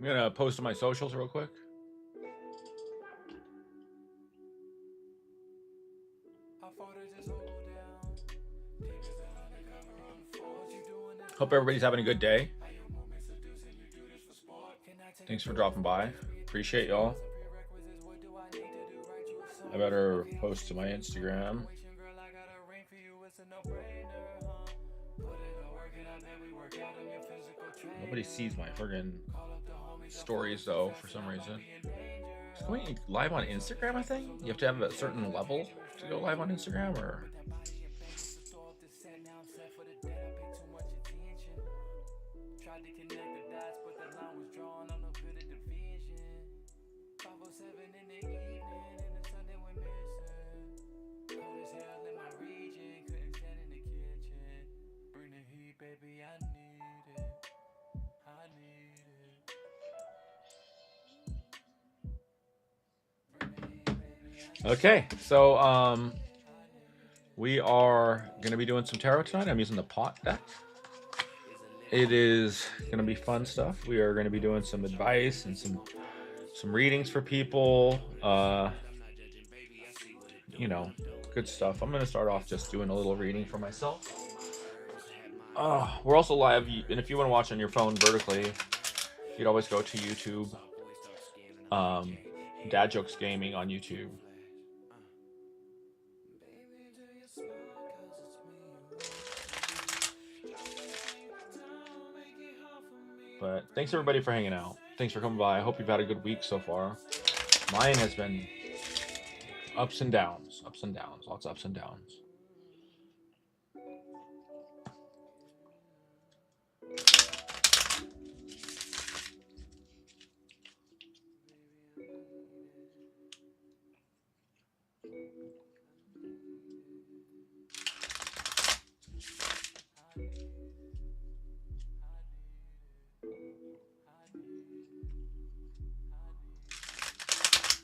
I'm gonna post on my socials real quick. Hope everybody's having a good day. Thanks for dropping by. Appreciate y'all. I better post to my Instagram. Nobody sees my friggin' stories though, for some reason. Is going live on Instagram, I think? You have to have a certain level to go live on Instagram, or? Okay, so we are gonna be doing some tarot tonight. I'm using the pot deck. It is gonna be fun stuff. We are gonna be doing some advice and some readings for people. You know, good stuff. I'm gonna start off just doing a little reading for myself. We're also live, and if you want to watch on your phone vertically, you'd always go to YouTube. Dad Jokes Gaming on YouTube. But thanks everybody for hanging out. Thanks for coming by. I hope you've had a good week so far. Mine has been ups and downs, lots of ups and downs.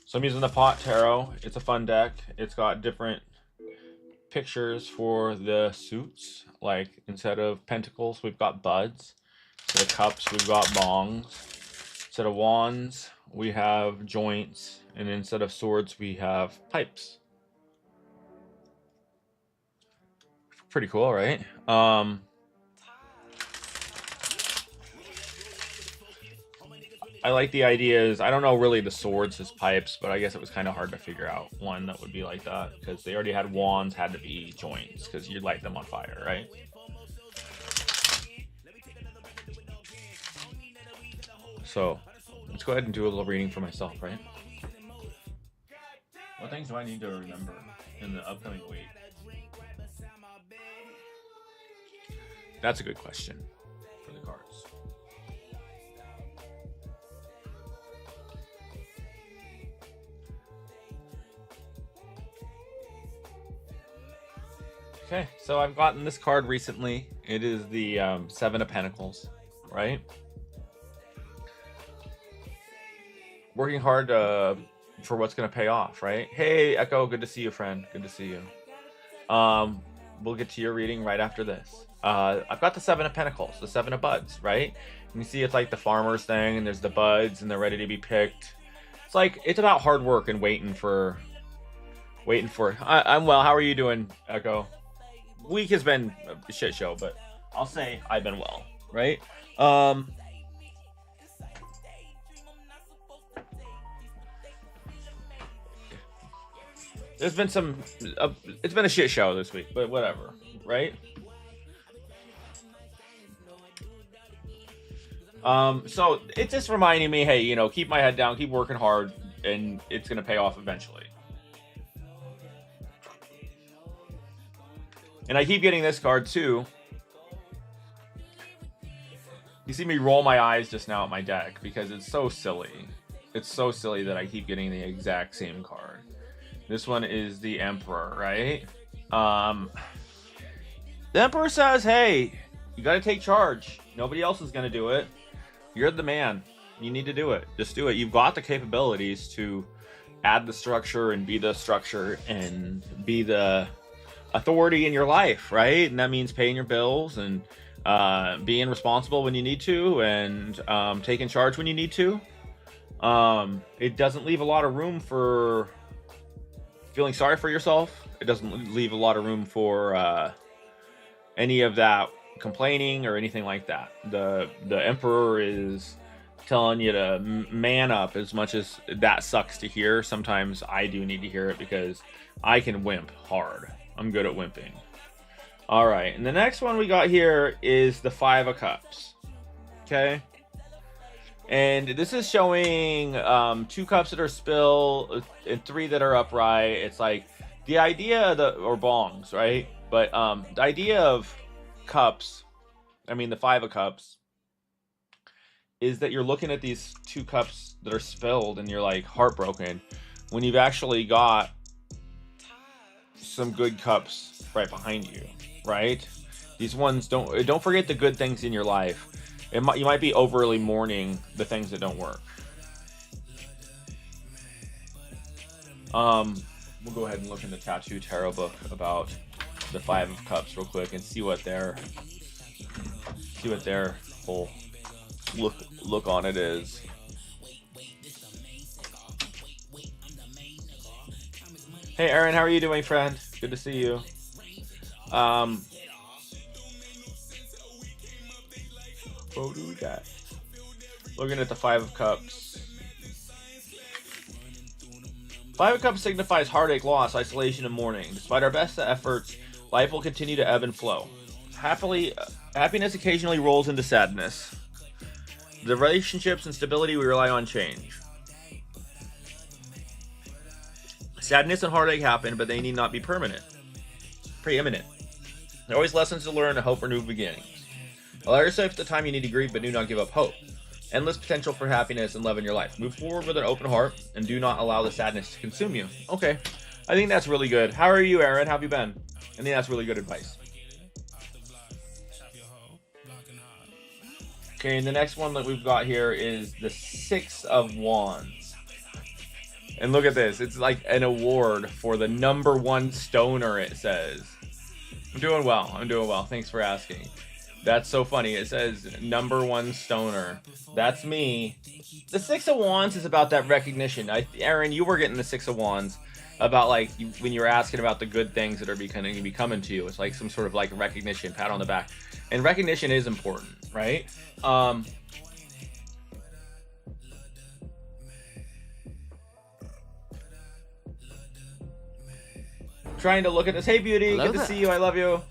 So I'm using the Pot Tarot. It's a fun deck. It's got different pictures for the suits. Like instead of pentacles, we've got buds. Instead of cups, we've got bongs. Instead of wands, we have joints. And instead of swords, we have pipes. Pretty cool, right? I like the ideas. I don't know really the swords as pipes, but I guess it was kind of hard to figure out one that would be like that because they already had wands, had to be joints because you light them on fire, right? So let's go ahead and do a little reading for myself, right? What things do I need to remember in the upcoming week? That's a good question for the cards. Okay, so I've gotten this card recently. It is the Seven of Pentacles, right? Working hard for what's going to pay off, right? Hey, Echo, good to see you, friend. Good to see you. We'll get to your reading right after this. I've got the Seven of Pentacles, the Seven of Buds, right? You see it's like the farmer's thing, and there's the buds, and they're ready to be picked. It's like, it's about hard work and waiting for... I'm well. How are you doing, Echo? Week has been a shit show, but I'll say I've been well, right? There's been some it's been a shit show this week, but whatever, right? So it's just reminding me, hey, you know, keep my head down, keep working hard, and it's gonna pay off eventually. And I keep getting this card too. You see me roll my eyes just now at my deck because it's so silly. It's so silly that I keep getting the exact same card. This one is the Emperor, right? The Emperor says, hey, you got to take charge. Nobody else is going to do it. You're the man. You need to do it. Just do it. You've got the capabilities to add the structure and be the structure and be the authority in your life, right? And that means paying your bills and being responsible when you need to, and taking charge when you need to. It doesn't leave a lot of room for feeling sorry for yourself. It doesn't leave a lot of room for any of that complaining or anything like that. The Emperor is telling you to man up. As much as that sucks to hear, sometimes I do need to hear it because I can wimp hard. I'm good at wimping. All right, and the next one we got here is the 5 of Cups. Okay, and this is showing 2 cups that are spilled and 3 that are upright. It's like the idea or bongs, right? But the idea of cups, I mean the 5 of Cups, is that you're looking at these 2 cups that are spilled and you're like heartbroken when you've actually got some good cups right behind you, right? These ones don't forget the good things in your life. You might be overly mourning the things that don't work. We'll go ahead and look in the Tattoo Tarot book about the 5 of Cups real quick and see what their whole look on it is. Hey Aaron, how are you doing, friend? Good to see you. What do we got? Looking at the 5 of Cups. 5 of Cups signifies heartache, loss, isolation, and mourning. Despite our best efforts, life will continue to ebb and flow. Happiness occasionally rolls into sadness. The relationships and stability we rely on change. Sadness and heartache happen, but they need not be preeminent. There are always lessons to learn and hope for new beginnings. Allow yourself the time you need to grieve, but do not give up hope. Endless potential for happiness and love in your life. Move forward with an open heart, and do not allow the sadness to consume you. Okay, I think that's really good. How are you, Aaron? How have you been? I think that's really good advice. Okay, and the next one that we've got here is the 6 of Wands. And look at this. It's like an award for the #1 stoner, it says. I'm doing well. Thanks for asking. That's so funny. It says #1 stoner. That's me. The 6 of Wands is about that recognition. Aaron, you were getting the 6 of Wands about like when you're asking about the good things that are going to be coming to you. It's like some sort of like recognition, pat on the back. And recognition is important, right? Trying to look at this. Hey, beauty. Good to see you. I love you.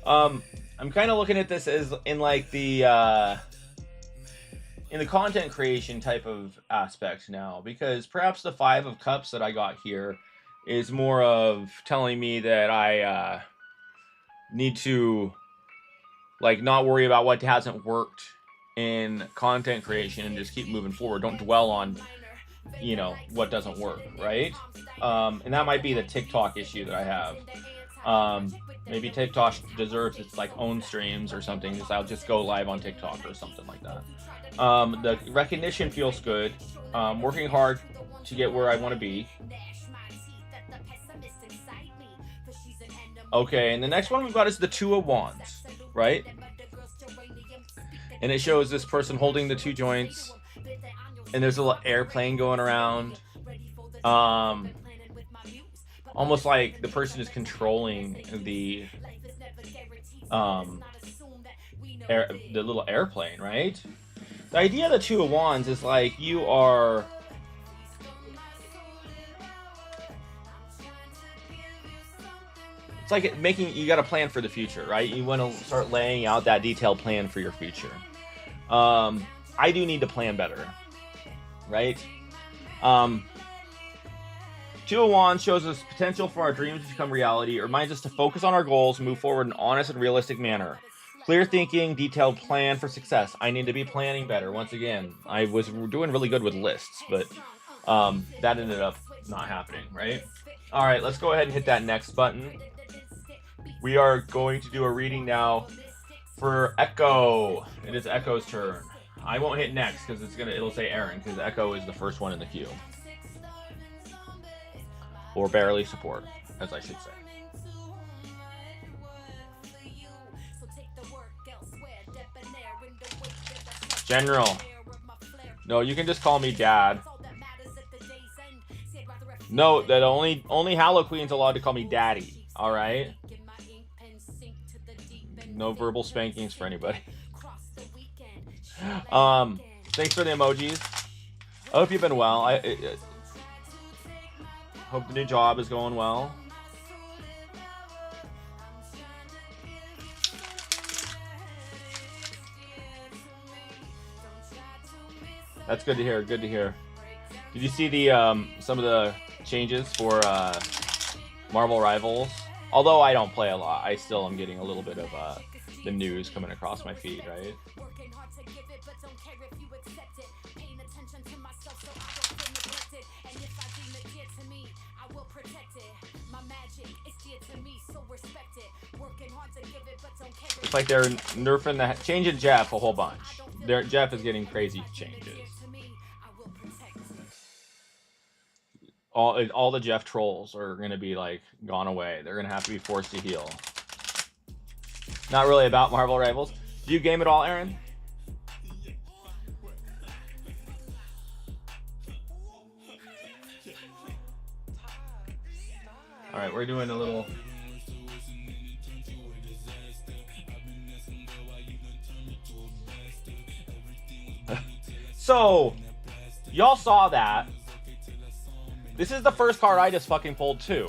I'm kind of looking at this as in like the in the content creation type of aspect now, because perhaps the 5 of Cups that I got here is more of telling me that I need to like not worry about what hasn't worked in content creation and just keep moving forward. Don't dwell on, you know, what doesn't work, right? And that might be the TikTok issue that I have. Maybe TikTok deserves its like own streams or something. Just I'll just go live on TikTok or something like that. The recognition feels good. Working hard to get where I want to be. Okay, and the next one we've got is the 2 of Wands, right? And it shows this person holding the 2 joints, and there's a little airplane going around. Almost like the person is controlling the little airplane, right? The idea of the 2 of Wands is like you are it's like you got a plan for the future, right? You want to start laying out that detailed plan for your future. I do need to plan better, right? 2 of Wands shows us potential for our dreams to become reality. It reminds us to focus on our goals, move forward in an honest and realistic manner. Clear thinking, detailed plan for success. I need to be planning better. Once again, I was doing really good with lists, but that ended up not happening, right? All right, let's go ahead and hit that next button. We are going to do a reading now for Echo. It is Echo's turn. I won't hit next because it'll say Aaron, because Echo is the first one in the queue. Or barely support, as I should say. General. No, you can just call me Dad. Note that only Halloween's allowed to call me Daddy. All right. No verbal spankings for anybody. Thanks for the emojis. I hope you've been well. I hope the new job is going well. That's good to hear. Good to hear. Did you see the some of the changes for Marvel Rivals? Although I don't play a lot, I still am getting a little bit of the news coming across my feed, right? It's like they're nerfing changing Jeff a whole bunch. Jeff is getting crazy changes. All the Jeff trolls are going to be like gone away. They're going to have to be forced to heal. Not really about Marvel Rivals. Do you game at all, Aaron? All right, we're doing a little. So, y'all saw that. This is the first card I just fucking pulled too.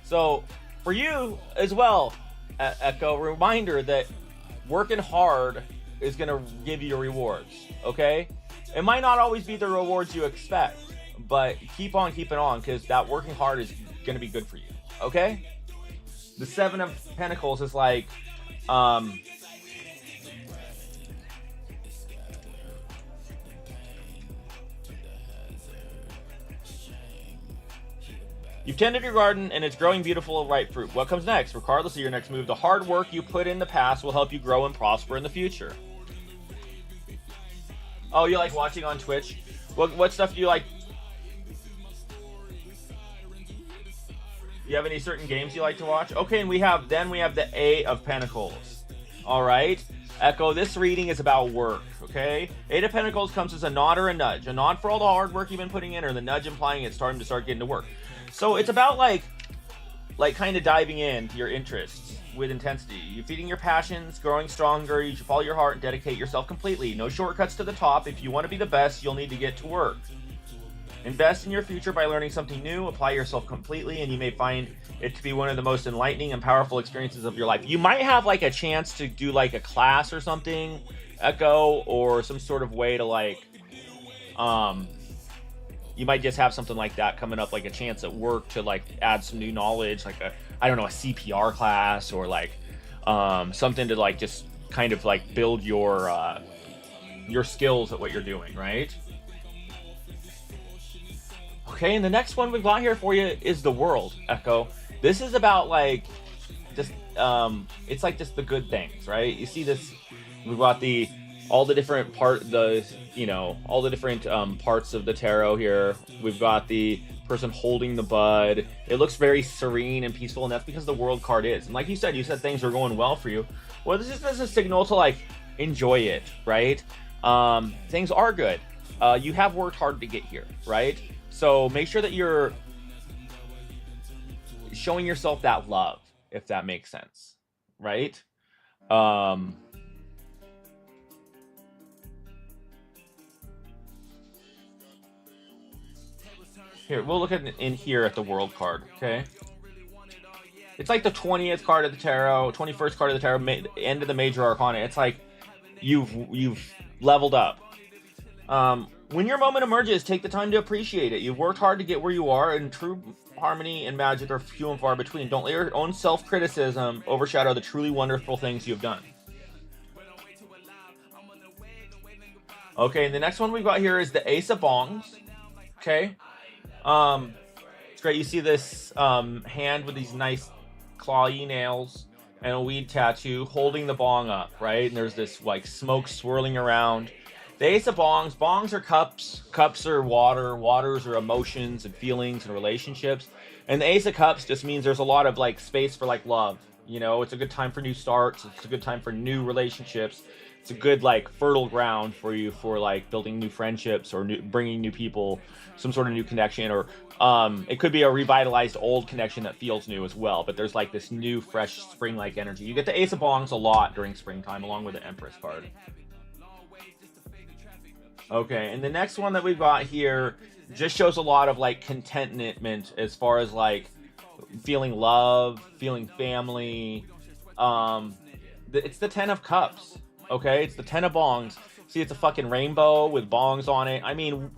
So, for you as well, Echo, reminder that working hard is going to give you rewards, okay? It might not always be the rewards you expect, but keep on keeping on, because that working hard is going to be good for you, okay? The Seven of Pentacles is like, you've tended your garden and it's growing beautiful ripe fruit. What comes next? Regardless of your next move, the hard work you put in the past will help you grow and prosper in the future. Oh, you like watching on Twitch? What stuff do you like? You have any certain games you like to watch? Okay, and we have the Eight of Pentacles. All right, Echo, this reading is about work, okay? Eight of Pentacles comes as a nod or a nudge. A nod for all the hard work you've been putting in, or the nudge implying it's starting to getting to work. So it's about like kind of diving into your interests with intensity. You're feeding your passions, growing stronger. You should follow your heart and dedicate yourself completely. No shortcuts to the top. If you want to be the best, you'll need to get to work. Invest in your future by learning something new. Apply yourself completely, and you may find it to be one of the most enlightening and powerful experiences of your life. You might have like a chance to do like a class or something, Echo, or some sort of way to like, you might just have something like that coming up, like a chance at work to like add some new knowledge, like a CPR class, or like something to like just kind of like build your skills at what you're doing, right? Okay, and the next one we've got here for you is the World, Echo. This is about like just it's like just the good things, right? You see this, we've got all the different parts of the tarot here. We've got the person holding the bud. It looks very serene and peaceful, and that's because the World card is. And like you said things are going well for you. Well, this is a signal to like enjoy it, right? Things are good. You have worked hard to get here, right? So make sure that you're showing yourself that love, if that makes sense, right? Here, we'll look in here at the World card, okay? It's like the 20th card of the tarot, 21st card of the tarot, end of the major arcana. It's like you've leveled up. When your moment emerges, take the time to appreciate it. You've worked hard to get where you are, and true harmony and magic are few and far between. Don't let your own self-criticism overshadow the truly wonderful things you've done. Okay, and the next one we've got here is the Ace of Bongs. Okay. It's great. You see this hand with these nice clawy nails and a weed tattoo holding the bong up, right? And there's this like smoke swirling around. The Ace of Bongs. Bongs are cups. Cups are water. Waters are emotions and feelings and relationships. And the Ace of Cups just means there's a lot of like space for like love You know, it's a good time for new starts. It's a good time for new relationships. It's a good like fertile ground for you for like building new friendships or bringing new people, some sort of new connection, or it could be a revitalized old connection that feels new as well. But there's like this new, fresh, spring-like energy. You get the Ace of Bongs a lot during springtime, along with the Empress card. Okay, and the next one that we've got here just shows a lot of like contentment as far as like feeling love, feeling family. It's the Ten of Cups. Okay, it's the Ten of Bongs. See, it's a fucking rainbow with bongs on it. I mean,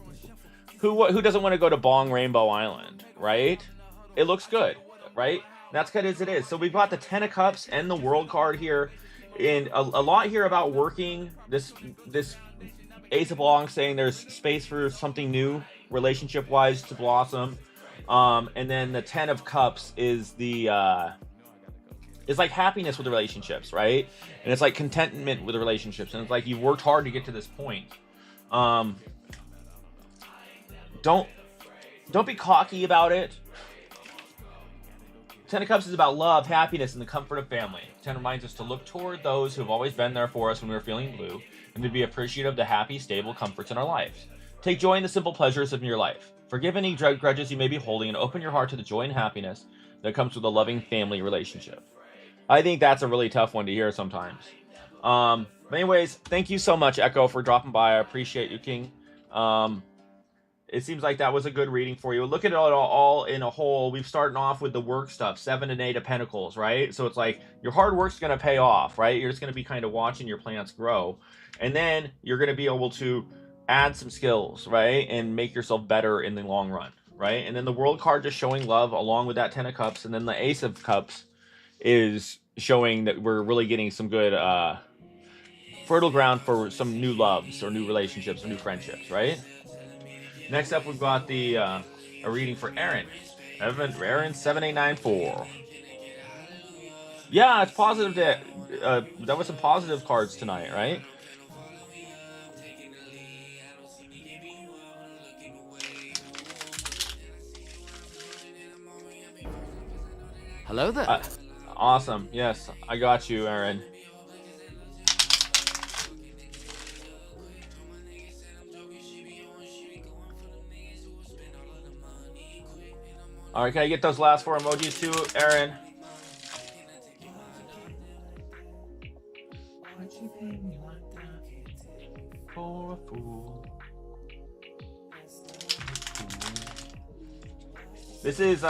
who doesn't want to go to Bong Rainbow Island, right? It looks good, right? That's good as it is. So we've got the Ten of Cups and the World card here, and a lot here about working. This Ace of Bongs saying there's space for something new relationship-wise to blossom. And then the Ten of Cups is the is like happiness with the relationships, right? And it's like contentment with the relationships, and it's like you've worked hard to get to this point. Don't be cocky about it. Ten of Cups is about love, happiness, and the comfort of family. Ten reminds us to look toward those who have always been there for us when we were feeling blue, and to be appreciative of the happy, stable comforts in our lives. Take joy in the simple pleasures of your life. Forgive any grudges you may be holding, and open your heart to the joy and happiness that comes with a loving family relationship. I think that's a really tough one to hear sometimes. But anyways, thank you so much, Echo, for dropping by. I appreciate you, King. It seems like that was a good reading for you. Look at it all in a whole. We've started off with the work stuff, 7 and 8 of Pentacles, right? So it's like your hard work's going to pay off, right? You're just going to be kind of watching your plants grow. And then you're going to be able to add some skills, right? And make yourself better in the long run, right? And then the World card just showing love along with that Ten of Cups. And then the Ace of Cups is showing that we're really getting some good fertile ground for some new loves or new relationships or new friendships, right? Next up, we've got the a reading for Aaron. Aaron 7894. Yeah, it's positive that that was some positive cards tonight, right? Hello there. Awesome. Yes, I got you, Aaron. All right, can I get those last 4 emojis too, Aaron? Why'd you pay me like that? For a fool. This is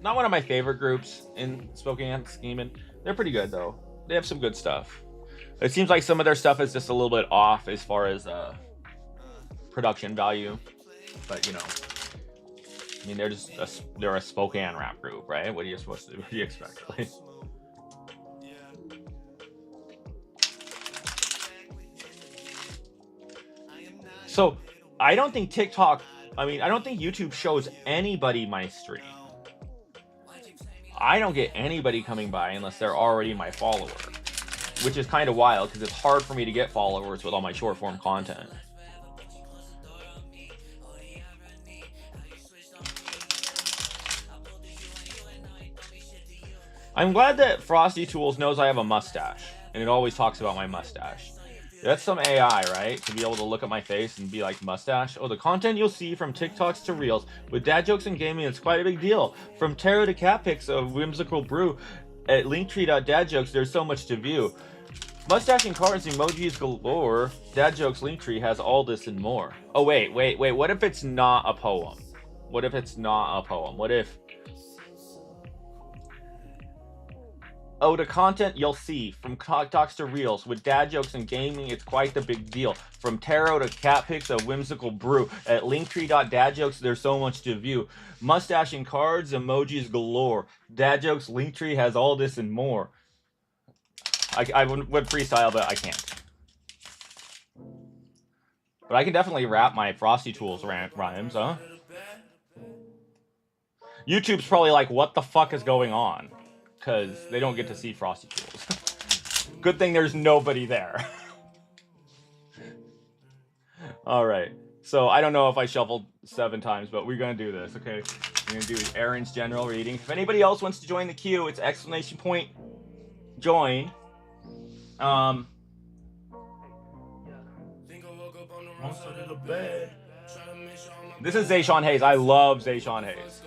not one of my favorite groups in Spokane Scheming. They're pretty good though. They have some good stuff. It seems like some of their stuff is just a little bit off as far as production value, but you know, I mean, they're a Spokane rap group, right? What do you expect? So I don't think TikTok. I mean, I don't think YouTube shows anybody my stream. I don't get anybody coming by unless they're already my follower, which is kind of wild because it's hard for me to get followers with all my short form content. I'm glad that Frosty Tools knows I have a mustache, and it always talks about my mustache. That's some AI, right? To be able to look at my face and be like, mustache? Oh, the content you'll see from TikToks to Reels. With dad jokes and gaming, it's quite a big deal. From tarot to cat pics of Whimsical Brew at linktree.dadjokes, there's so much to view. Mustache and cards, emojis galore. Dad jokes Linktree has all this and more. Oh, wait. What if it's not a poem? What if it's not a poem? What if... Oh, the content you'll see from TikToks to Reels with dad jokes and gaming, it's quite the big deal. From tarot to cat pics of Whimsical Brew at linktree.dadjokes, there's so much to view. Mustache and cards, emojis galore. Dad jokes Linktree has all this and more. I would freestyle, but I can't. But I can definitely rap my Frosty Tools rhymes, huh? YouTube's probably like, what the fuck is going on? Because they don't get to see Frosty Tools. Good thing there's nobody there. Alright. So, I don't know if I shuffled 7 times, but we're going to do this, okay? We're going to do Aaron's general reading. If anybody else wants to join the queue, it's exclamation point join. This is Zayshawn Hayes. I love Zayshawn Hayes.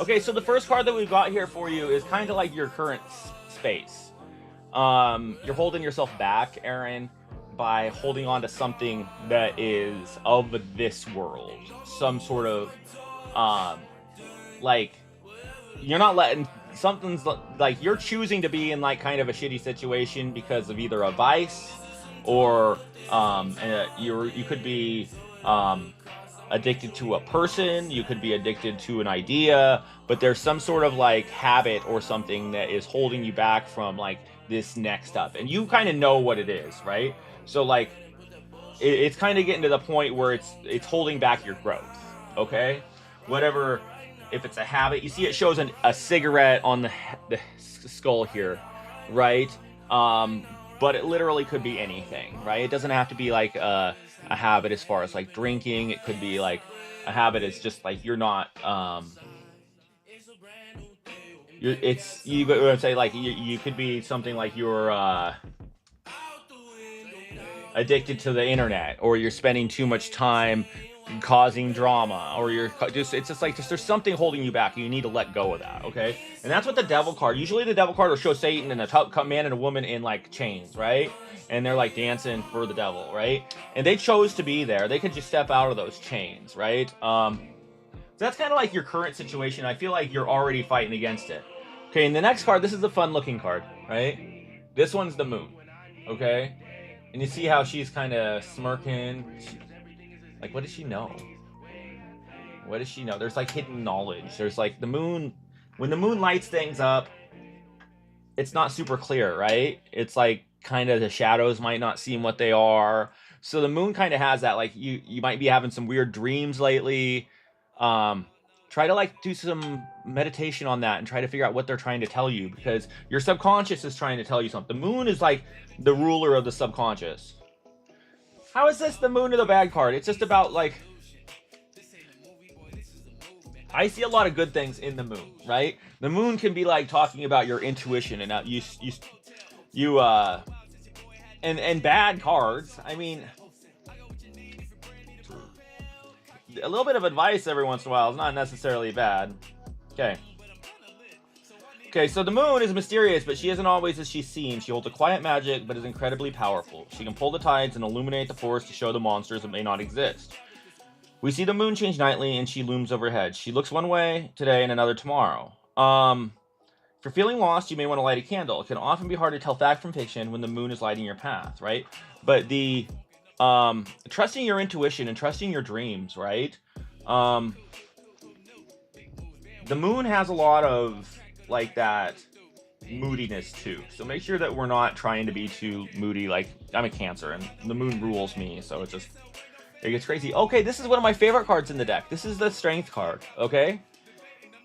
Okay, so the first card that we've got here for you is kind of like your current space. You're holding yourself back, Aaron, by holding on to something that is of this world. Some sort of, like, you're not letting, something's like, you're choosing to be in like kind of a shitty situation because of either a vice or, you could be, addicted to a person, you could be addicted to an idea, but there's some sort of like habit or something that is holding you back from like this next step, and you kind of know what it is, right? So like it's kind of getting to the point where it's holding back your growth. Okay, whatever. If it's a habit, you see it shows a cigarette on the skull here, right? But it literally could be anything, right? It doesn't have to be like a habit as far as like drinking. It could be like a habit is just like you're not you would say like you could be something like you're addicted to the internet, or you're spending too much time causing drama, or you're just, it's just like there's something holding you back and you need to let go of that. Okay, and that's what the devil card, usually the devil card will show Satan and a man and a woman in like chains, right? And they're like dancing for the devil, right? And they chose to be there. They could just step out of those chains, right? So that's kind of like your current situation. I feel like you're already fighting against it. Okay, and the next card, this is a fun looking card, right? This one's the moon. Okay, and you see how she's kind of smirking. Like, what does she know? What does she know? There's like hidden knowledge. There's like the moon. When the moon lights things up, it's not super clear, right? It's like kind of the shadows might not seem what they are. So the moon kind of has that, like you might be having some weird dreams lately. Try to like do some meditation on that and try to figure out what they're trying to tell you, because your subconscious is trying to tell you something. The moon is like the ruler of the subconscious. How is this the moon of the bad card? It's just about like, I see a lot of good things in the moon, right? The moon can be like talking about your intuition and and bad cards. I mean, a little bit of advice every once in a while is not necessarily bad. Okay, so the moon is mysterious, but she isn't always as she seems. She holds a quiet magic, but is incredibly powerful. She can pull the tides and illuminate the forest to show the monsters that may not exist. We see the moon change nightly, and she looms overhead. She looks one way today and another tomorrow. If you're feeling lost, you may want to light a candle. It can often be hard to tell fact from fiction when the moon is lighting your path, right? But the trusting your intuition and trusting your dreams, right? The moon has a lot of like that moodiness too, so make sure that we're not trying to be too moody. Like, I'm a Cancer and the moon rules me, so it gets crazy. Okay, this is one of my favorite cards in the deck. This is the strength card. Okay,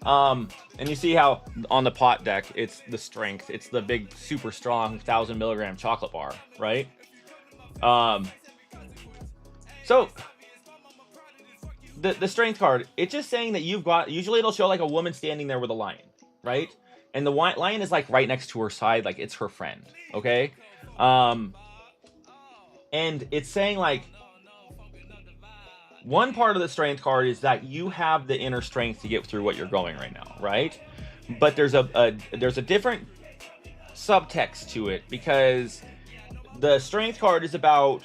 and you see how on the pot deck it's the strength, it's the big super strong 1,000 milligram chocolate bar, right? So the strength card, it's just saying that you've got, usually it'll show like a woman standing there with a lion, right? And the lion is like right next to her side, like it's her friend. Okay, and it's saying like one part of the strength card is that you have the inner strength to get through what you're going right now, right? But there's a different subtext to it, because the strength card is about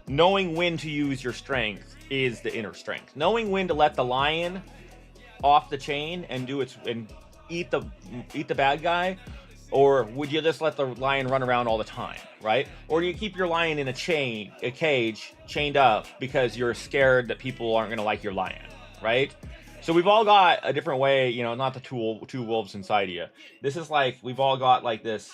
knowing when to use your strength is the inner strength. Knowing when to let the lion off the chain and do its and eat the bad guy, or would you just let the lion run around all the time, right? Or do you keep your lion in a cage, chained up because you're scared that people aren't going to like your lion, right? So we've all got a different way, you know, not the two wolves inside you. This is like, we've all got like this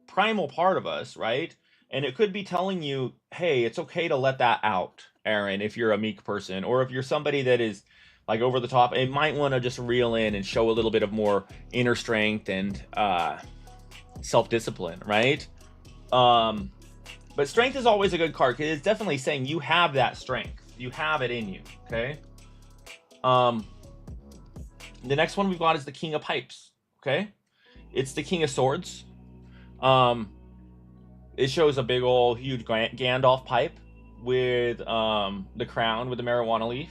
primal part of us, right? And it could be telling you, hey, it's okay to let that out, Aaron, if you're a meek person, or if you're somebody that is like over the top, it might want to just reel in and show a little bit of more inner strength and self-discipline, right? But strength is always a good card because it's definitely saying you have that strength. You have it in you. Okay. The next one we've got is the King of Pipes. Okay. It's the King of Swords. It shows a big old huge Gandalf pipe with the crown with the marijuana leaf.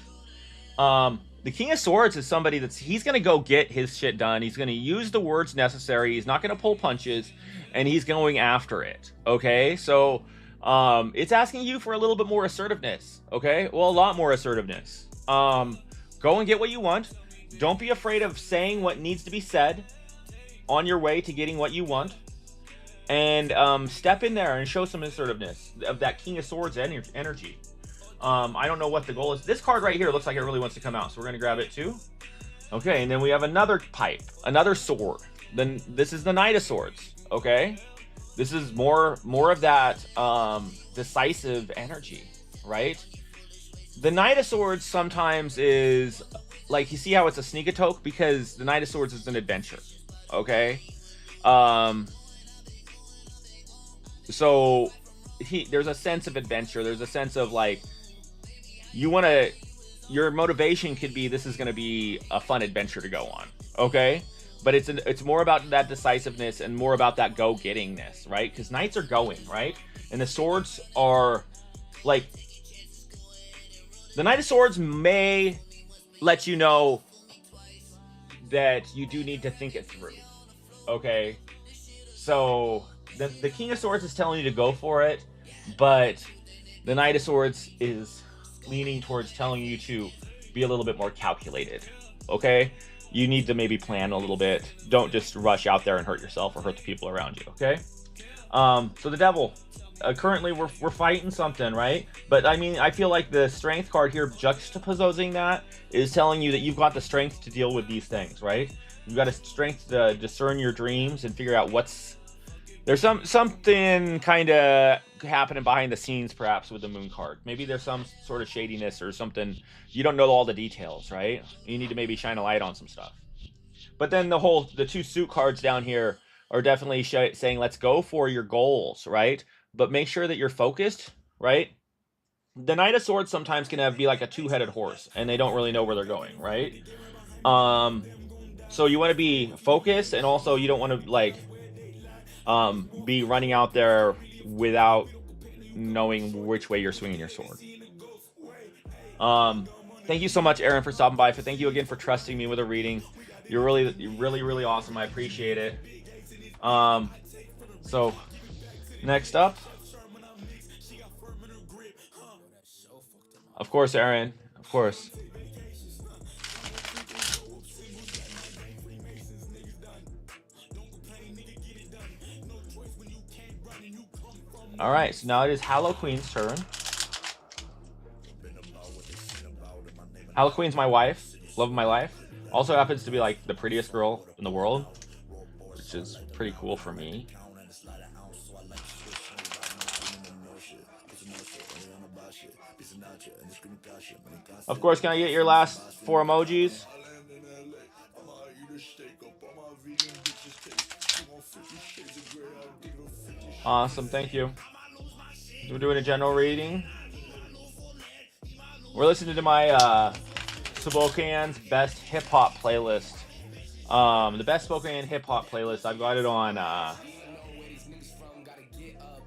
The King of Swords is somebody he's going to go get his shit done. He's going to use the words necessary. He's not going to pull punches, and he's going after it. Okay, so it's asking you for a little bit more assertiveness. Okay, well, a lot more assertiveness. Go and get what you want. Don't be afraid of saying what needs to be said on your way to getting what you want. And step in there and show some assertiveness of that King of Swords energy. I don't know what the goal is. This card right here looks like it really wants to come out, so we're going to grab it too. Okay, and then we have another pipe, another sword. Then this is the Knight of Swords. Okay, this is more of that decisive energy, right? The Knight of Swords sometimes is like, you see how it's a sneak-a-toke because the Knight of Swords is an adventure. Okay, so there's a sense of adventure. There's a sense of like, your motivation could be, this is going to be a fun adventure to go on. Okay. But it's more about that decisiveness and more about that go-gettingness, right? Because knights are going, right? And the swords are like, the Knight of Swords may let you know that you do need to think it through. Okay. So the King of Swords is telling you to go for it, but the Knight of Swords is leaning towards telling you to be a little bit more calculated. Okay, you need to maybe plan a little bit. Don't just rush out there and hurt yourself or hurt the people around you. Okay, so the Devil, currently we're fighting something, right? But I mean, I feel like the Strength card here juxtaposing that is telling you that you've got the strength to deal with these things, right? You've got a strength to discern your dreams and figure out there's something kind of happening behind the scenes, perhaps, with the Moon card. Maybe there's some sort of shadiness or something. You don't know all the details, right? You need to maybe shine a light on some stuff. But then the two suit cards down here are definitely saying, let's go for your goals, right? But make sure that you're focused, right? The Knight of Swords sometimes can be like a two-headed horse, and they don't really know where they're going, right? So you want to be focused, and also you don't want to, like, be running out there without knowing which way you're swinging your sword. Thank you so much, Aaron, for stopping by. Thank you again for trusting me with a reading. You're really awesome. I appreciate it. So next up, of course, Aaron, of course. All right, so now it is Halloween's turn. Halloween's my wife, love of my life. Also happens to be like the prettiest girl in the world, which is pretty cool for me. Of course, can I get your last 4 emojis? Awesome, thank you. We're doing a general reading. We're listening to my Spokane's best hip hop playlist. The best Spokane hip hop playlist. I've got it on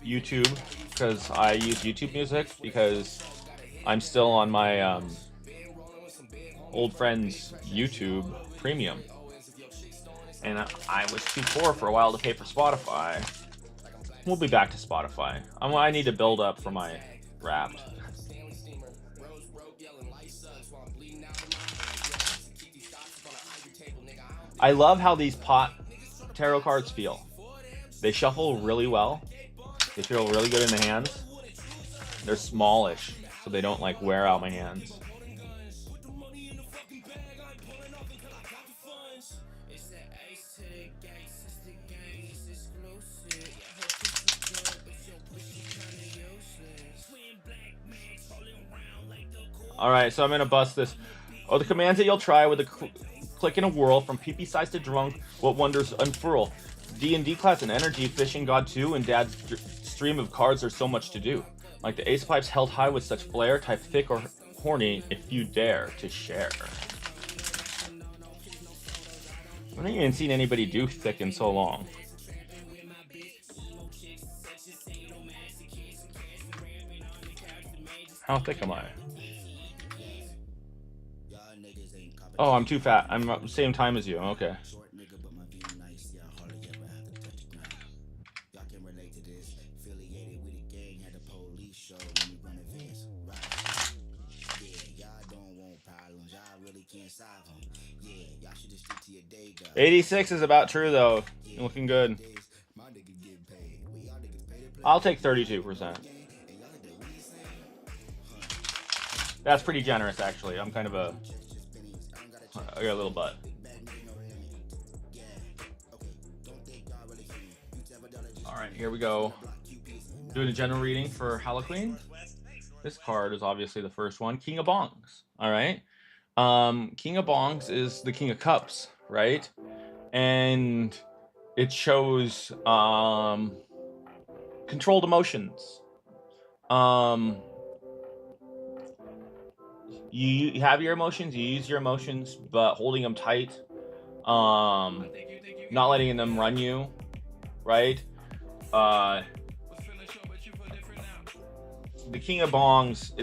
YouTube because I use YouTube Music because I'm still on my old friend's YouTube Premium, and I was too poor for a while to pay for Spotify. We'll be back to Spotify. I need to build up for my Wrapped. I love how these pot tarot cards feel. They shuffle really well. They feel really good in the hands. They're smallish, so they don't like wear out my hands. Alright, so I'm going to bust this. Oh, the commands that you'll try with the click in a whirl, from PP size to drunk, what wonders unfurl. D&D class and energy, fishing god 2, and dad's stream of cards, there's so much to do. Like the ace pipes held high with such flair, type thick or horny if you dare to share. I haven't even seen anybody do thick in so long. How thick am I? Oh, I'm too fat. I'm the same time as you. Okay. $86 is about true though. You're looking good. I'll take 32%. That's pretty generous, actually. I'm kind of I got a little butt. All right, here we go. Doing a general reading for Halloween. This card is obviously the first one, King of Bongs. All right. King of Bongs is the King of Cups, right? And it shows controlled emotions. You have your emotions, you use your emotions, but holding them tight, not letting them run you, right? The King of Bongs,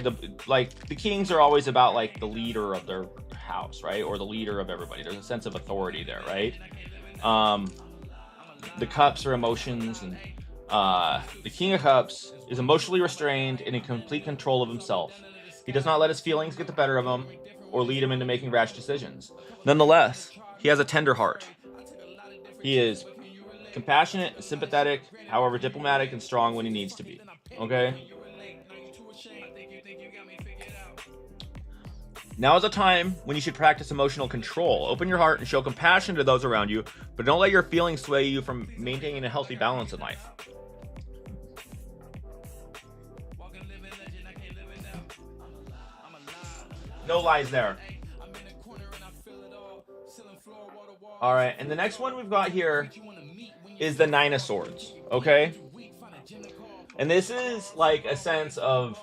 the kings are always about like the leader of their house, right? Or the leader of everybody. There's a sense of authority there, right? The cups are emotions, and the King of Cups is emotionally restrained and in complete control of himself. He does not let his feelings get the better of him or lead him into making rash decisions. Nonetheless, he has a tender heart. He is compassionate, sympathetic, however diplomatic and strong when he needs to be. Okay? Now is a time when you should practice emotional control. Open your heart and show compassion to those around you, but don't let your feelings sway you from maintaining a healthy balance in life. No lies there. All right, and the next one we've got here is the Nine of Swords, okay? And this is like a sense of,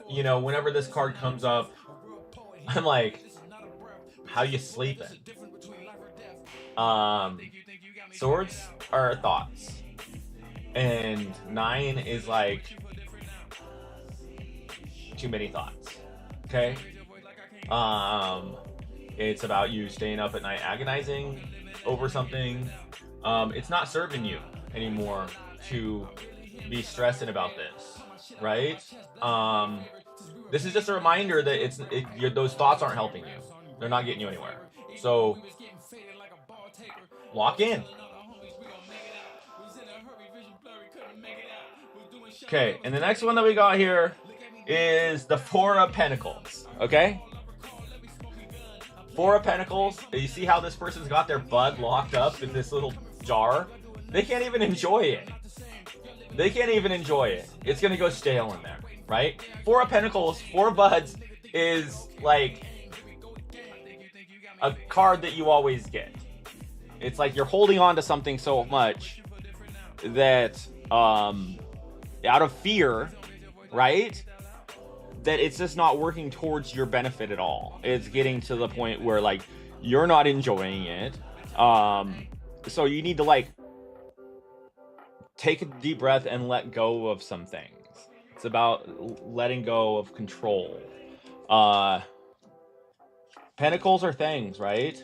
you know, whenever this card comes up, I'm like, how you sleeping? Swords are thoughts. And 9 is like too many thoughts, okay? It's about you staying up at night agonizing over something. It's not serving you anymore to be stressing about this, right? This is just a reminder that those thoughts aren't helping you. They're not getting you anywhere. So lock in. Okay, and the next one that we got here is the Four of Pentacles, okay? Four of Pentacles, you see how this person's got their bud locked up in this little jar? They can't even enjoy it. They can't even enjoy it. It's gonna go stale in there, right? Four of Pentacles, four buds is like a card that you always get. It's like you're holding on to something so much that out of fear, right? That it's just not working towards your benefit at all. It's getting to the point where like you're not enjoying it. So you need to like take a deep breath and let go of some things. It's about letting go of control. Pentacles are things, right?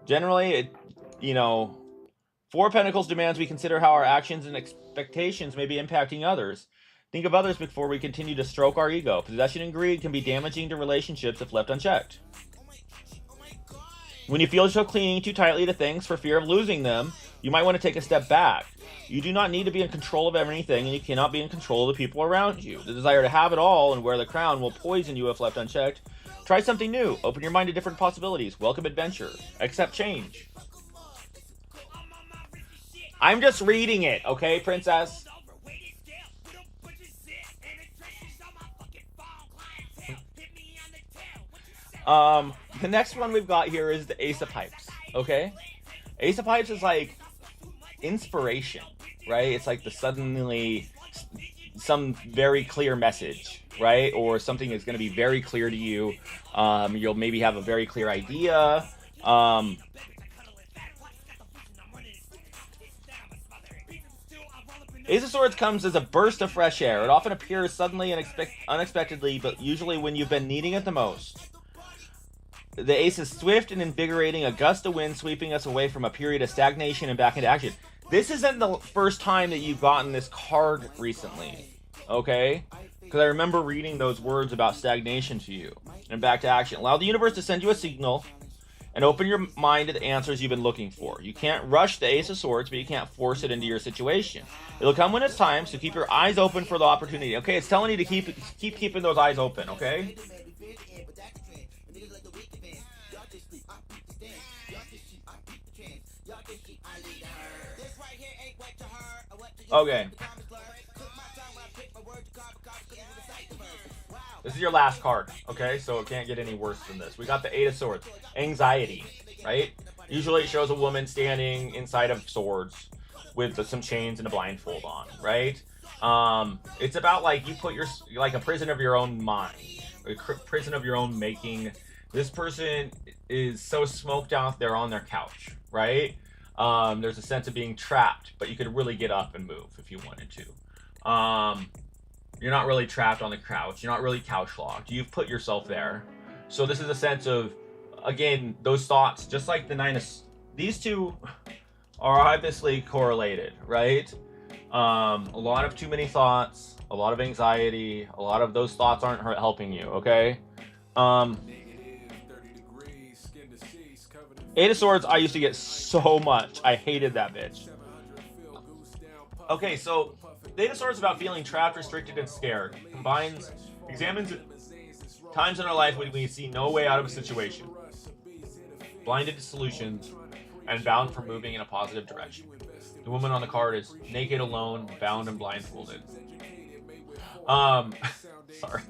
Generally, Four of Pentacles demands we consider how our actions and expectations may be impacting others. Think of others before we continue to stroke our ego. Possession and greed can be damaging to relationships if left unchecked. When you feel so clinging too tightly to things for fear of losing them, you might want to take a step back. You do not need to be in control of everything, and you cannot be in control of the people around you. The desire to have it all and wear the crown will poison you if left unchecked. Try something new. Open your mind to different possibilities. Welcome adventure. Accept change. I'm just reading it, okay, princess? The next one we've got here is the Ace of Pipes. Okay, Ace of Pipes is like inspiration, right? It's like the suddenly some very clear message, right? Or something is going to be very clear to you. You'll maybe have a very clear idea. Ace of Swords comes as a burst of fresh air. It often appears suddenly and unexpectedly, but usually when you've been needing it the most. The ace is swift and invigorating, a gust of wind sweeping us away from a period of stagnation and back into action. This isn't the first time that you've gotten this card recently, okay? Because I remember reading those words about stagnation to you and back to action. Allow the universe to send you a signal and open your mind to the answers you've been looking for. You can't rush the Ace of Swords, but you can't force it into your situation. It'll come when it's time, so keep your eyes open for the opportunity. Okay, it's telling you to keep keeping those eyes open, okay? Okay. This is your last card, okay? So it can't get any worse than this. We got the Eight of Swords. Anxiety, right? Usually it shows a woman standing inside of swords with some chains and a blindfold on, right? It's about like you put your like a prison of your own mind, a prison of your own making. This person is so smoked out there on their couch, right? There's a sense of being trapped, but you could really get up and move if you wanted to. You're not really trapped on the couch. You're not really couch locked. You've put yourself there. So this is a sense of, again, those thoughts, just like the Nine of... These two are obviously correlated, right? A lot of too many thoughts, a lot of anxiety, a lot of those thoughts aren't helping you, okay? Eight of Swords, I used to get so much. I hated that bitch. Okay, so the Eight of Swords is about feeling trapped, restricted, and scared. Examines times in our life when we see no way out of a situation, blinded to solutions, and bound for moving in a positive direction. The woman on the card is naked, alone, bound, and blindfolded. Sorry.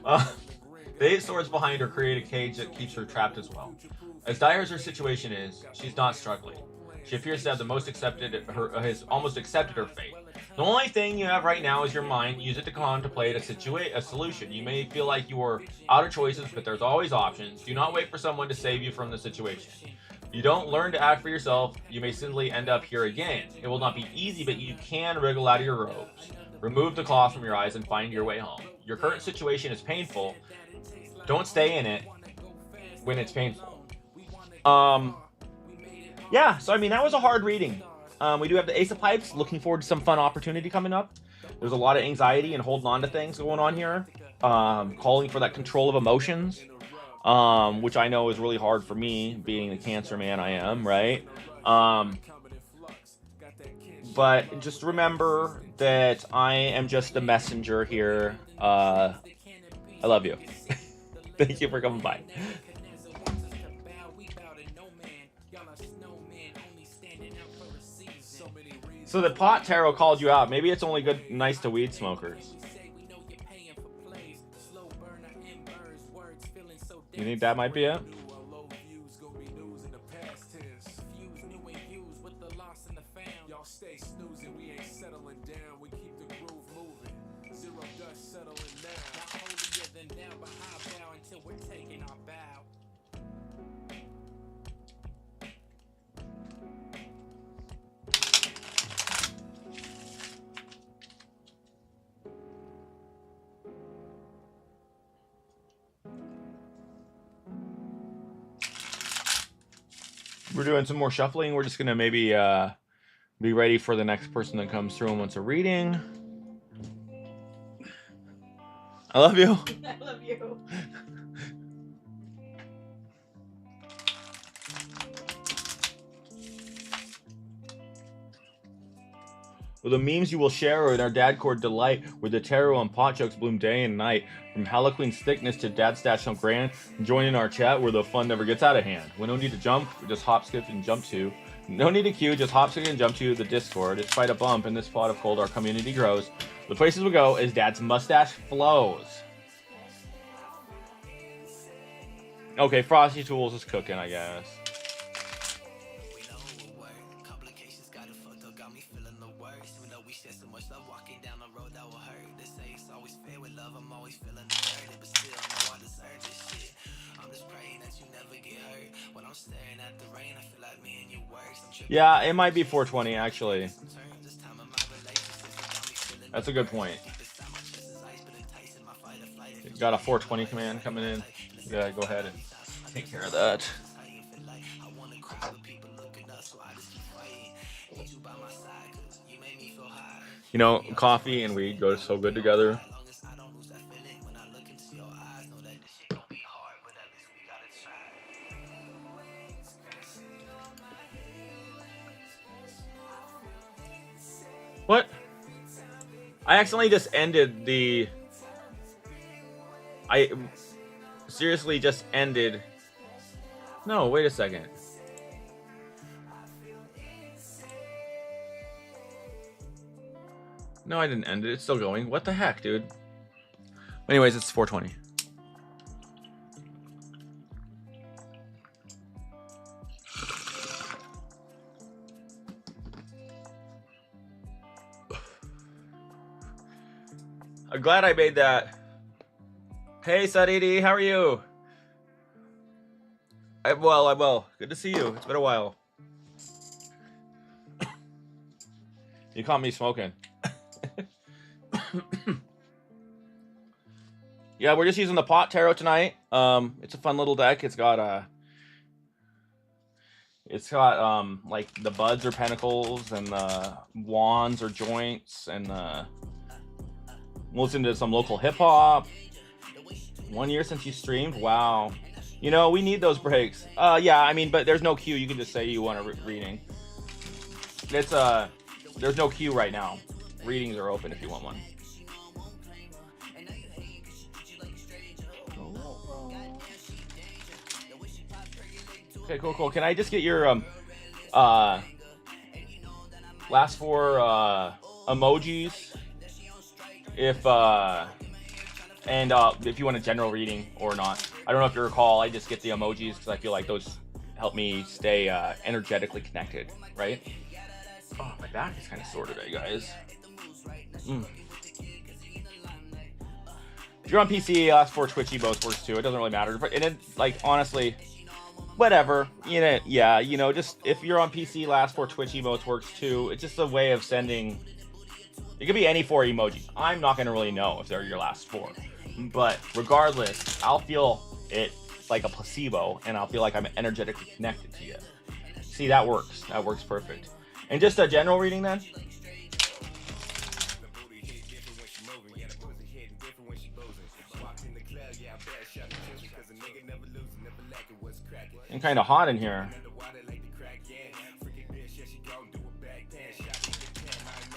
The Eight of Swords behind her create a cage that keeps her trapped as well. As dire as her situation is, she's not struggling. She appears to have has almost accepted her fate. The only thing you have right now is your mind. Use it to contemplate a solution. You may feel like you are out of choices, but there's always options. Do not wait for someone to save you from the situation. If you don't learn to act for yourself, you may simply end up here again. It will not be easy, but you can wriggle out of your robes. Remove the cloth from your eyes and find your way home. Your current situation is painful. Don't stay in it when it's painful. Yeah, so I mean, that was a hard reading. We do have the Ace of Pipes. Looking forward to some fun opportunity coming up. There's a lot of anxiety and holding on to things going on here. Calling for that control of emotions, which I know is really hard for me, being the Cancer man I am, right? But just remember that I am just the messenger here. I love you. Thank you for coming by. So the pot tarot called you out. Maybe it's only nice to weed smokers. You think that might be it? We're doing some more shuffling. We're just gonna maybe be ready for the next person that comes through and wants a reading. I love you. I love you. Well, the memes you will share are in our dad cord delight, where the tarot and pot jokes bloom day and night. From Halloween's thickness to dad stash on grand, join in our chat where the fun never gets out of hand. We don't need to jump, we just hop, skip, and jump to. No need to queue, just hop, skip, and jump to the Discord. Despite a bump in this pot of cold, our community grows. The places we go as dad's mustache flows. Okay, Frosty Tools is cooking, I guess. Yeah, it might be 420 actually. That's a good point. Got a 420 command coming in. Yeah, go ahead and take care of that. You know, coffee and weed go so good together. What? I accidentally just ended the... I seriously just ended... No, wait a second. No, I didn't end it. It's still going. What the heck, dude? Anyways, it's 420. I'm glad I made that. Hey, Sadidi, how are you? I'm well. Good to see you. It's been a while. You caught me smoking. Yeah, we're just using the pot tarot tonight. It's a fun little deck. It's got like the buds or pentacles and the wands or joints, and listen to some local hip hop. 1 year since you streamed. Wow. You know, we need those breaks. Yeah, I mean, but there's no queue. You can just say you want a reading. It's there's no queue right now. Readings are open if you want one. Okay, cool. Can I just get your last four emojis? If you want a general reading or not. I don't know if you recall, I just get the emojis because I feel like those help me stay energetically connected, right? Oh, my back is kind of sore today, guys. If you're on PC, last four Twitchy both works too. It doesn't really matter. But like, honestly, whatever. You know, yeah, you know, just if you're on PC, last four Twitchy both works too. It's just a way of sending. It could be any four emojis. I'm not gonna really know if they're your last four, but regardless, I'll feel it like a placebo, and I'll feel like I'm energetically connected to you. See, that works. That works perfect. And just a general reading then. And kind of hot in here.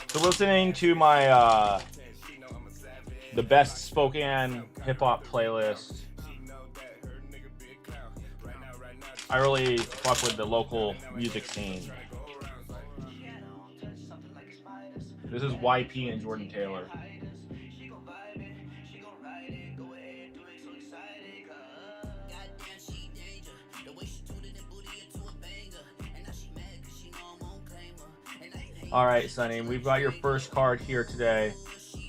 So listening to my the best Spokane hip hop playlist. I really fuck with the local music scene. This is YP and Jordan Taylor. All right, Sonny, we've got your first card here today.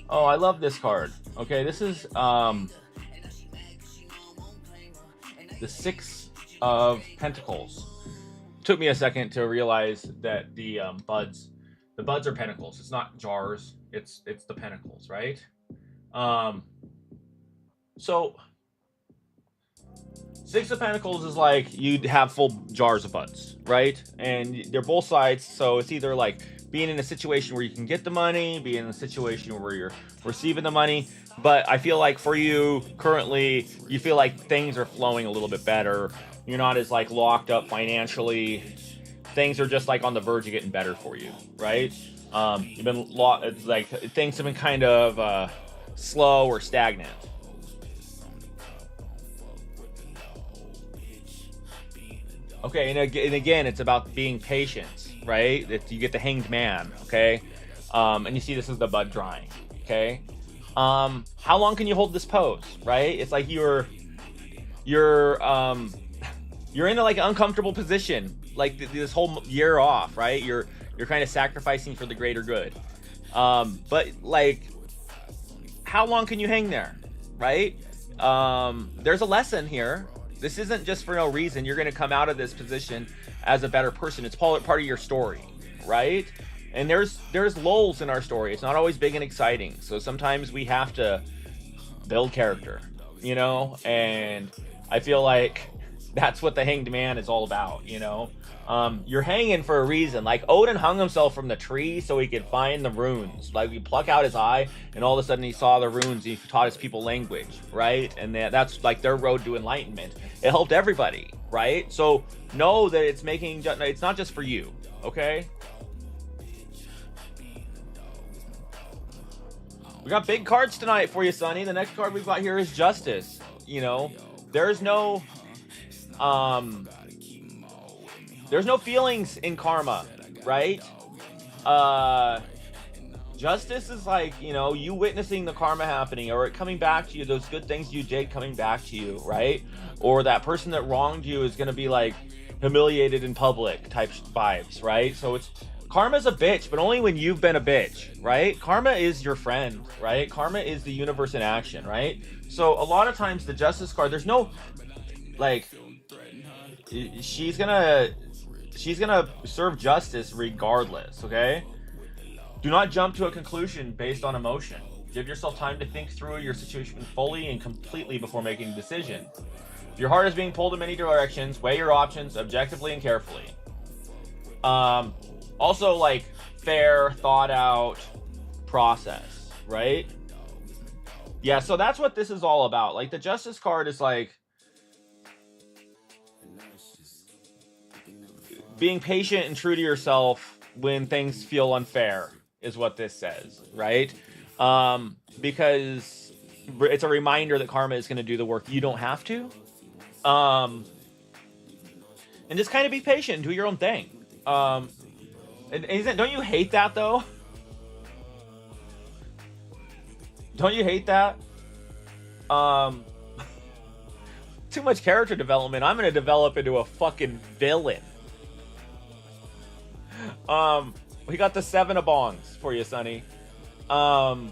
Oh, I love this card. Okay, this is the Six of Pentacles. Took me a second to realize that the buds are pentacles. It's not jars. It's the pentacles, right? So Six of Pentacles is like you'd have full jars of buds, right? And they're both sides. So it's either like being in a situation where you can get the money, being in a situation where you're receiving the money. But I feel like for you currently, you feel like things are flowing a little bit better. You're not as like locked up financially. Things are just like on the verge of getting better for you, right? You've been it's like things have been kind of slow or stagnant. Okay, and again, it's about being patient, right? You get the Hanged Man, okay? And you see this is the bud drying, okay? How long can you hold this pose, right? It's like you you're in like an uncomfortable position, like this whole year off, right? You're kind of sacrificing for the greater good. But like, how long can you hang there, right? There's a lesson here. This isn't just for no reason. You're going to come out of this position as a better person. It's part of your story, right? And there's lulls in our story. It's not always big and exciting. So sometimes we have to build character, you know? And I feel like that's what the Hanged Man is all about, you know? You're hanging for a reason. Like Odin hung himself from the tree so he could find the runes. Like we pluck out his eye and all of a sudden he saw the runes. He taught his people language, right? And that's like their road to enlightenment. It helped everybody, right? So know that it's not just for you, okay? We got big cards tonight for you, Sonny. The next card we've got here is Justice. You know, there's no feelings in karma, right? Justice is like, you know, you witnessing the karma happening or it coming back to you, those good things you did coming back to you, right? Or that person that wronged you is going to be like humiliated in public type vibes, right? So karma's a bitch, but only when you've been a bitch, right? Karma is your friend, right? Karma is the universe in action, right? So a lot of times the Justice card, there's no, like, she's gonna serve justice regardless, okay? Do not jump to a conclusion based on emotion. Give yourself time to think through your situation fully and completely before making a decision. If your heart is being pulled in many directions, weigh your options objectively and carefully. Also, like, fair, thought out process, right? Yeah, so that's what this is all about. Like, the Justice card is like being patient and true to yourself when things feel unfair is what this says, right? Because it's a reminder that karma is going to do the work. You don't have to. And just kind of be patient and do your own thing. And don't you hate that, though? Don't you hate that? Too much character development. I'm going to develop into a fucking villain. We got the 7 of bongs for you, Sonny. Bongs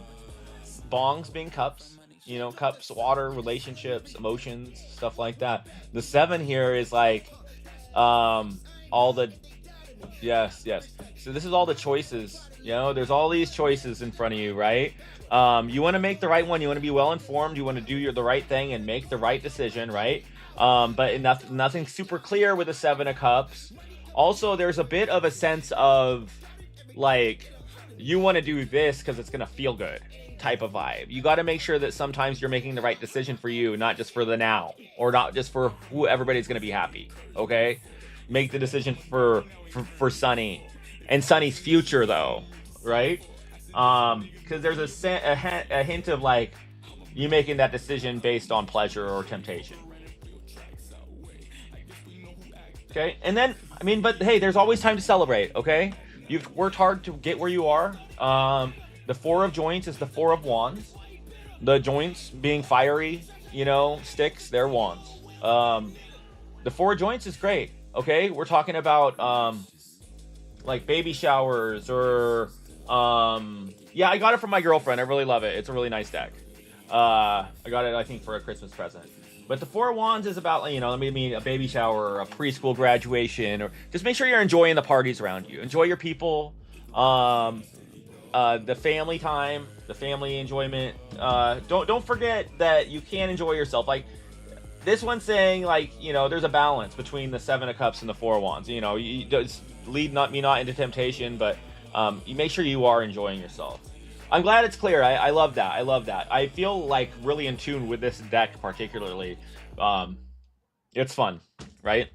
being cups. You know, cups, water, relationships, emotions, stuff like that. The 7 here is like all the... Yes. So this is all the choices. You know, there's all these choices in front of you, right? You want to make the right one. You want to be well informed. You want to do the right thing and make the right decision, right? But nothing super clear with the 7 of Cups. Also, there's a bit of a sense of like you want to do this because it's gonna feel good type of vibe. You got to make sure that sometimes you're making the right decision for you, not just for the now or not just for who everybody's gonna be happy. Okay. Make the decision for Sonny and Sonny's future, though, right? Because there's a hint of like you making that decision based on pleasure or temptation. Okay, and then but hey, there's always time to celebrate. Okay, you've worked hard to get where you are. The 4 of joints is the 4 of wands. The joints being fiery, sticks, they're wands. The 4 of joints is great. Okay, we're talking about like baby showers or yeah, I got it from my girlfriend. I really love it. It's a really nice deck. I got it, I think, for a Christmas present. But the 4 of wands is about, maybe a baby shower or a preschool graduation, or just make sure you're enjoying the parties around you. Enjoy your people, the family time, the family enjoyment. Don't forget that you can enjoy yourself. Like this one's saying, like, there's a balance between the 7 of cups and the 4 of wands. You just lead not into temptation, but you make sure you are enjoying yourself. I'm glad it's clear. I love that. I feel like really in tune with this deck particularly. It's fun, right?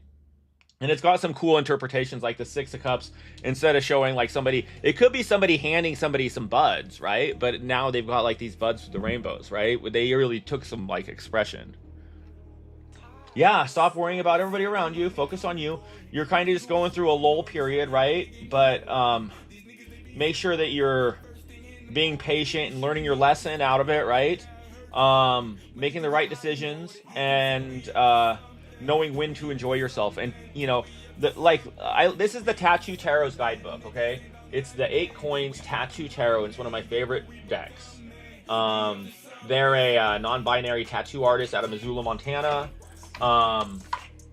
And it's got some cool interpretations, like the 6 of cups. Instead of showing like somebody, it could be somebody handing somebody some buds, right? But now they've got like these buds with the rainbows, right? They really took some like expression. Yeah, stop worrying about everybody around you. Focus on you. You're kind of just going through a lull period, right? But make sure that you're being patient and learning your lesson out of it, right? making the right decisions, and knowing when to enjoy yourself. And you know, this is the Tattoo Tarot's guidebook. Okay, it's the 8 Coins Tattoo Tarot, and it's one of my favorite decks. They're a non-binary tattoo artist out of Missoula, Montana.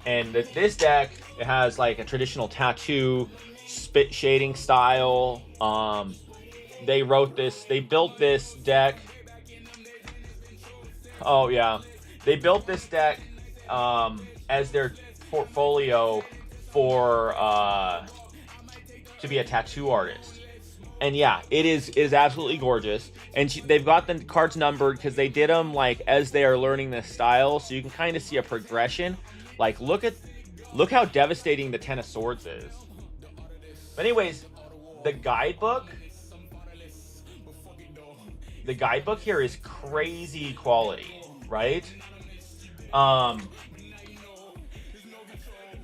And this deck, it has like a traditional tattoo spit shading style. They built this deck. Oh yeah, they built this deck as their portfolio for to be a tattoo artist. And yeah, it is absolutely gorgeous. And they've got the cards numbered because they did them like as they are learning this style, so you can kind of see a progression. Like look how devastating the Ten of Swords is. But anyways, the guidebook here is crazy quality, right?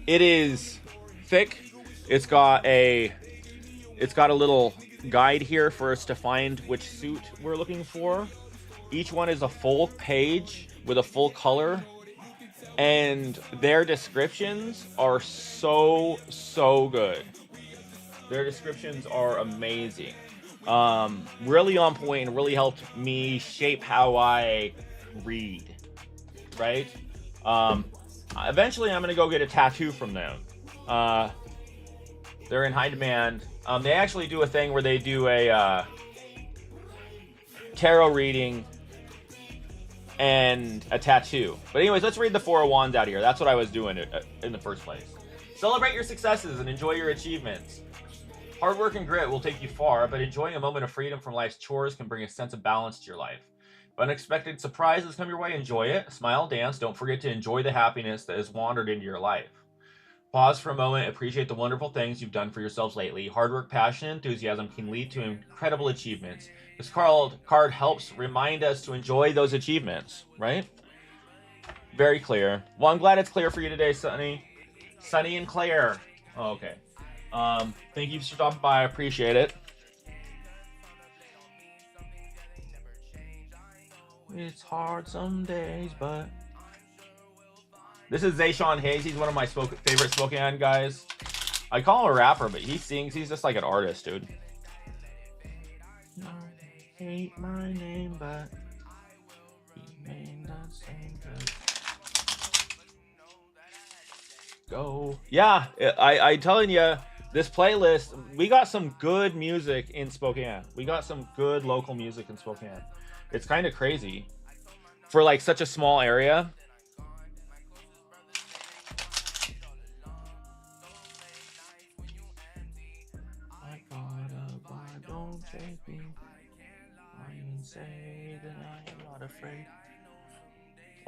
It is thick. It's got a little guide here for us to find which suit we're looking for. Each one is a full page with a full color, and their descriptions are so good. Their descriptions are amazing. Really on point, and really helped me shape how I read, right? Eventually I'm gonna go get a tattoo from them. They're in high demand. They actually do a thing where they do a tarot reading and a tattoo. But anyways, let's read the Four of Wands out here. That's what I was doing in the first place. Celebrate your successes and enjoy your achievements. Hard work and grit will take you far, but enjoying a moment of freedom from life's chores can bring a sense of balance to your life. If unexpected surprises come your way, enjoy it. Smile, dance. Don't forget to enjoy the happiness that has wandered into your life. Pause for a moment, appreciate the wonderful things you've done for yourselves lately. Hard work, passion, and enthusiasm can lead to incredible achievements. This card helps remind us to enjoy those achievements, right? Very clear. Well, I'm glad it's clear for you today, Sunny. Sunny and Claire. Oh, okay. Thank you for stopping by. I appreciate it. It's hard some days, but... This is Zayshawn Hayes. He's one of my favorite Spokane guys. I call him a rapper, but he sings. He's just like an artist, dude. No, they hate my name, but he may not sing good. Go. Yeah, I telling you, this playlist, we got some good music in Spokane. We got some good local music in Spokane. It's kind of crazy for like such a small area.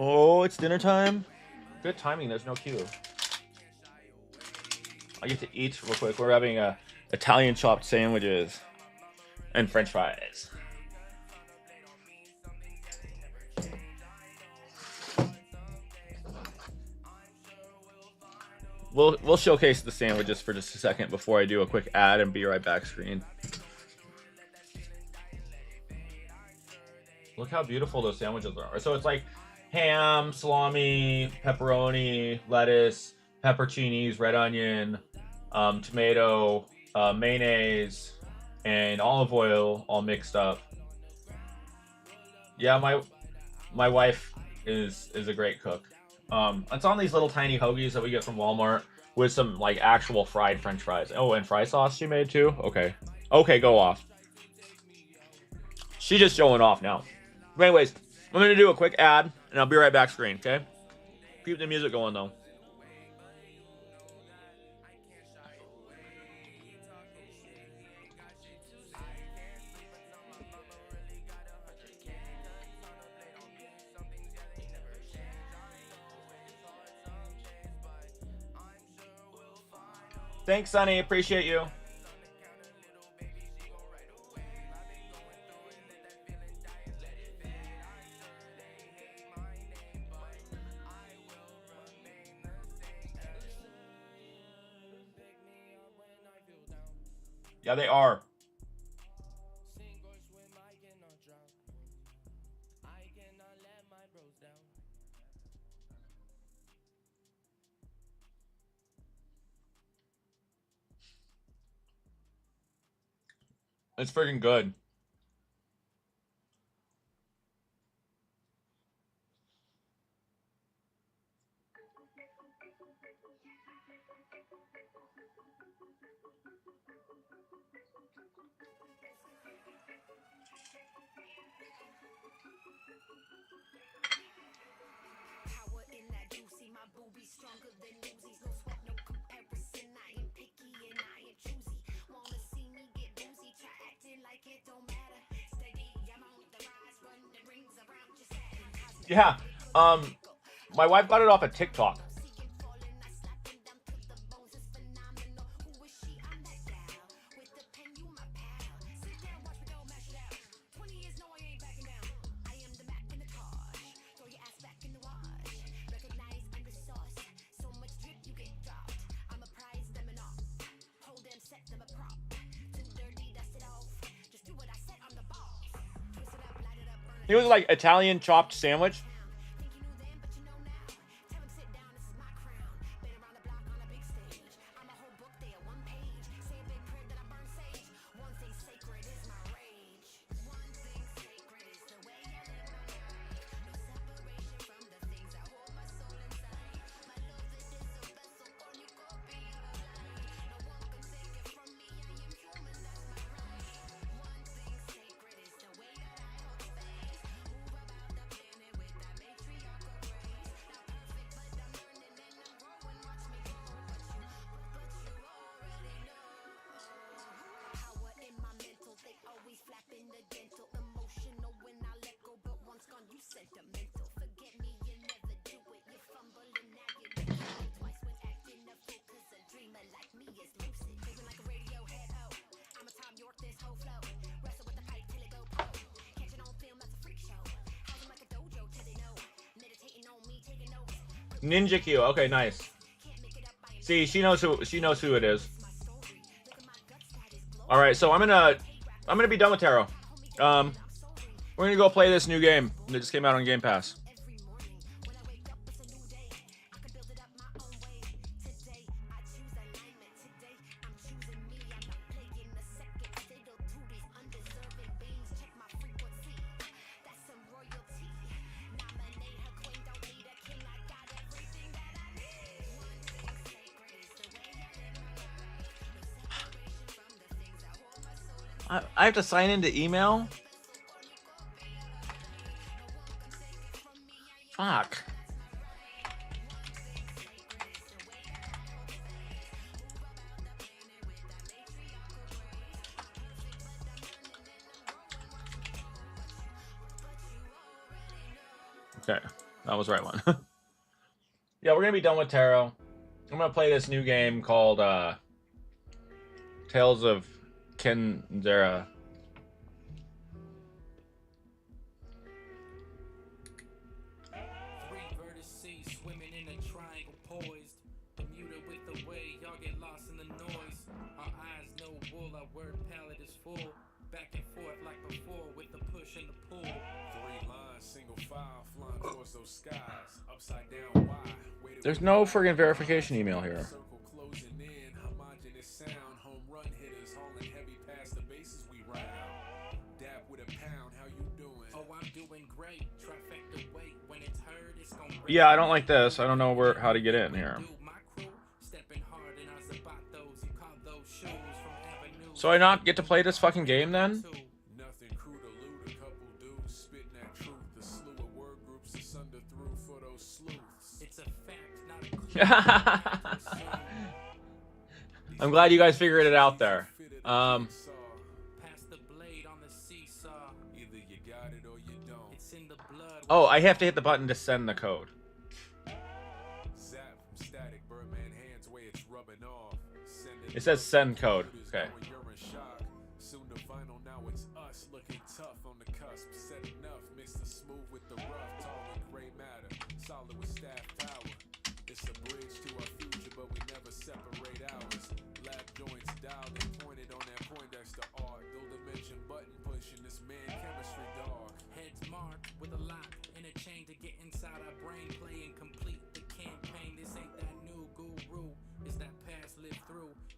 Oh, it's dinner time. Good timing. There's no queue. I get to eat real quick. We're having Italian chopped sandwiches and French fries. We'll showcase the sandwiches for just a second before I do a quick ad and be right back screen. Look how beautiful those sandwiches are. So it's like ham, salami, pepperoni, lettuce, pepperoncinis, red onion, tomato, mayonnaise, and olive oil all mixed up. Yeah, my wife is a great cook. It's on these little tiny hoagies that we get from Walmart with some like actual fried French fries. Oh, and fry sauce she made too? Okay, go off. She's just showing off now. But anyways, I'm gonna do a quick ad and I'll be right back screen, okay? Keep the music going though. Thanks, Sonny. Appreciate you. Yeah, they are. It's freaking good. Yeah. My wife got it off of TikTok. It was like Italian chopped sandwich. Ninja Q. Okay, nice. See, she knows who it is. All right, so I'm gonna be done with tarot. We're gonna go play this new game that just came out on Game Pass. I have to sign into email? Fuck. Okay, that was the right one. Yeah, we're gonna be done with tarot. I'm gonna play this new game called Tales of Kenzera. There's no friggin' verification email here. Yeah, I don't like this. I don't know how to get in here. So I not get to play this fucking game then? I'm glad you guys figured it out there. Oh, I have to hit the button to send the code. It says send code. Okay.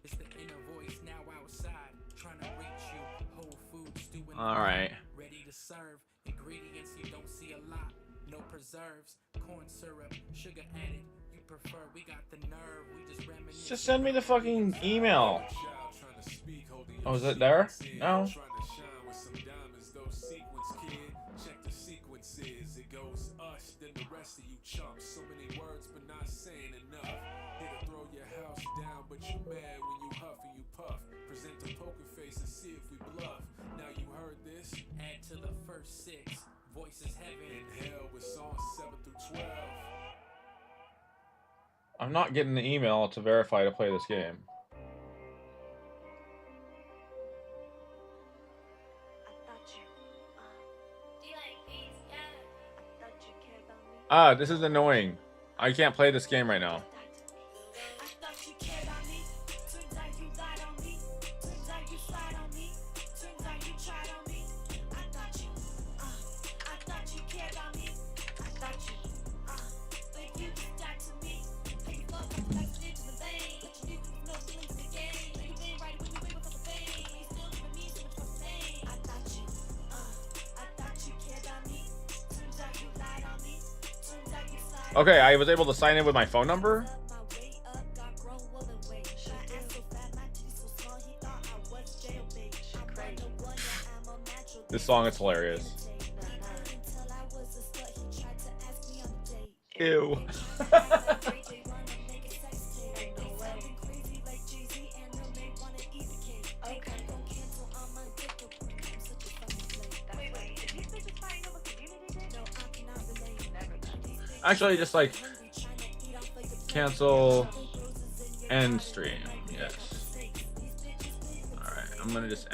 It's the inner voice now outside. All right. Ready to serve. Ingredients you don't see a lot. No preserves. Corn syrup. Sugar added. You prefer. We got the nerve. We just reminisce. Just send me the fucking email. Oh, is it there? No. Check the sequences. It goes us, then the rest of you chumps. So many words, but not saying enough. Here to throw your house down, but you mad when you huff and you puff. Present a poker face and see if we bluff. Now you heard this. Add to the first 6. Voices heaven. In hell with songs 7 through 12. I'm not getting the email to verify to play this game. Ah, this is annoying. I can't play this game right now. Okay, I was able to sign in with my phone number. This song is hilarious. Ew. Actually, just like cancel end stream. Yes. All right, I'm gonna just end.